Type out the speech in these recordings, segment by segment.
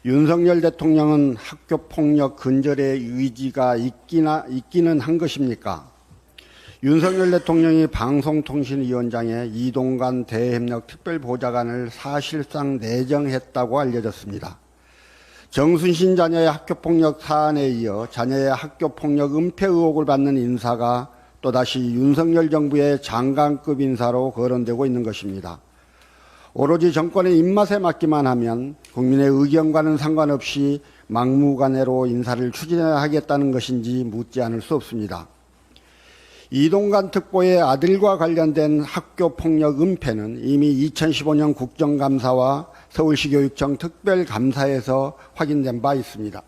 윤석열 대통령은 학교폭력 근절의 의지가 있기는 한 것입니까? 윤석열 대통령이 방송통신위원장에 이동관 대협력 특별보좌관을 사실상 내정했다고 알려졌습니다. 정순신 자녀의 학교폭력 사안에 이어 자녀의 학교폭력 은폐 의혹을 받는 인사가 또다시 윤석열 정부의 장관급 인사로 거론되고 있는 것입니다. 오로지 정권의 입맛에 맞기만 하면 국민의 의견과는 상관없이 막무가내로 인사를 추진하겠다는 것인지 묻지 않을 수 없습니다. 이동관 특보의 아들과 관련된 학교폭력 은폐는 이미 2015년 국정감사와 서울시 교육청 특별감사에서 확인된 바 있습니다.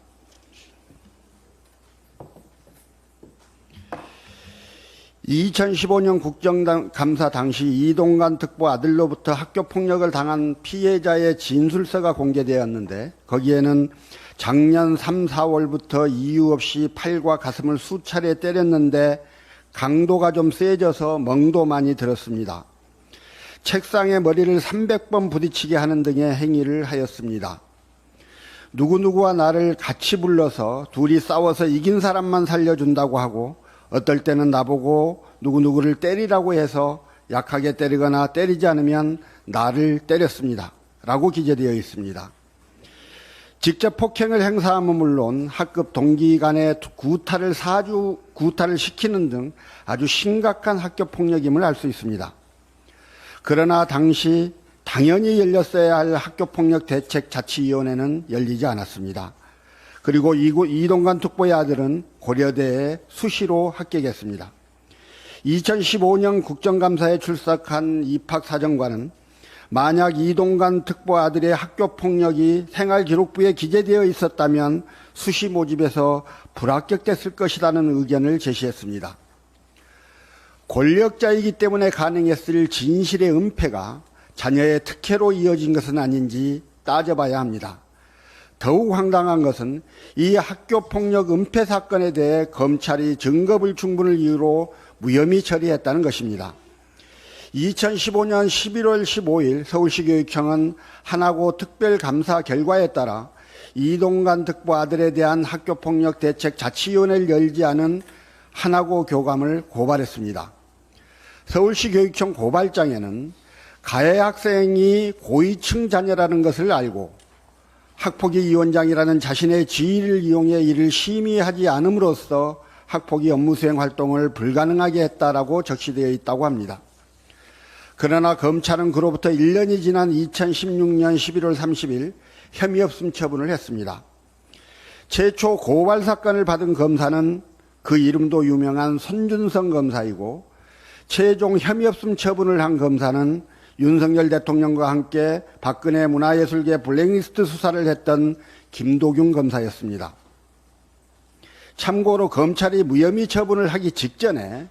2015년 국정감사 당시 이동관 특보 아들로부터 학교폭력을 당한 피해자의 진술서가 공개되었는데 거기에는 작년 3, 4월부터 이유 없이 팔과 가슴을 수차례 때렸는데 강도가 좀 세져서 멍도 많이 들었습니다. 책상에 머리를 300번 부딪히게 하는 등의 행위를 하였습니다. 누구누구와 나를 같이 불러서 둘이 싸워서 이긴 사람만 살려준다고 하고 어떨 때는 나보고 누구누구를 때리라고 해서 약하게 때리거나 때리지 않으면 나를 때렸습니다. 라고 기재되어 있습니다. 직접 폭행을 행사함은 물론 학급 동기 간의 구타를 시키는 등 아주 심각한 학교폭력임을 알 수 있습니다. 그러나 당시 당연히 열렸어야 할 학교폭력대책자치위원회는 열리지 않았습니다. 그리고 이동관 특보의 아들은 고려대에 수시로 합격했습니다. 2015년 국정감사에 출석한 입학사정관은 만약 이동관 특보 아들의 학교폭력이 생활기록부에 기재되어 있었다면 수시 모집에서 불합격됐을 것이라는 의견을 제시했습니다. 권력자이기 때문에 가능했을 진실의 은폐가 자녀의 특혜로 이어진 것은 아닌지 따져봐야 합니다. 더욱 황당한 것은 이 학교폭력 은폐 사건에 대해 검찰이 증거불충분을 이유로 무혐의 처리했다는 것입니다. 2015년 11월 15일 서울시 교육청은 하나고 특별감사 결과에 따라 이동관 특보 아들에 대한 학교폭력 대책 자치위원회를 열지 않은 하나고 교감을 고발했습니다. 서울시 교육청 고발장에는 가해 학생이 고위층 자녀라는 것을 알고 학폭위 위원장이라는 자신의 지위를 이용해 이를 심의하지 않음으로써 학폭위 업무 수행 활동을 불가능하게 했다라고 적시되어 있다고 합니다. 그러나 검찰은 그로부터 1년이 지난 2016년 11월 30일 혐의 없음 처분을 했습니다. 최초 고발 사건을 받은 검사는 그 이름도 유명한 손준성 검사이고 최종 혐의 없음 처분을 한 검사는 윤석열 대통령과 함께 박근혜 문화예술계 블랙리스트 수사를 했던 김도균 검사였습니다. 참고로 검찰이 무혐의 처분을 하기 직전에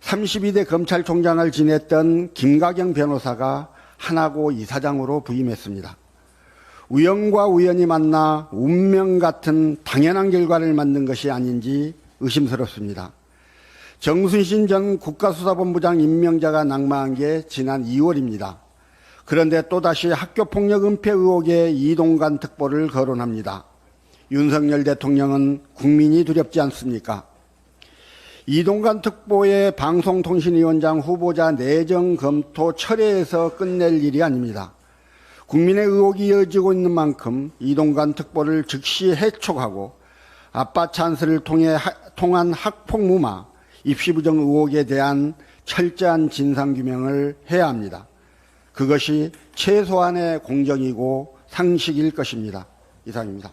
32대 검찰총장을 지냈던 김가경 변호사가 하나고 이사장으로 부임했습니다. 우연과 우연이 만나 운명 같은 당연한 결과를 만든 것이 아닌지 의심스럽습니다. 정순신 전 국가수사본부장 임명자가 낙마한 게 지난 2월입니다. 그런데 또다시 학교폭력 은폐 의혹의 이동관 특보를 거론합니다. 윤석열 대통령은 국민이 두렵지 않습니까? 이동관 특보의 방송통신위원장 후보자 내정 검토 철회에서 끝낼 일이 아닙니다. 국민의 의혹이 이어지고 있는 만큼 이동관 특보를 즉시 해촉하고 아빠 찬스를 통한 학폭 무마, 입시 부정 의혹에 대한 철저한 진상규명을 해야 합니다. 그것이 최소한의 공정이고 상식일 것입니다. 이상입니다.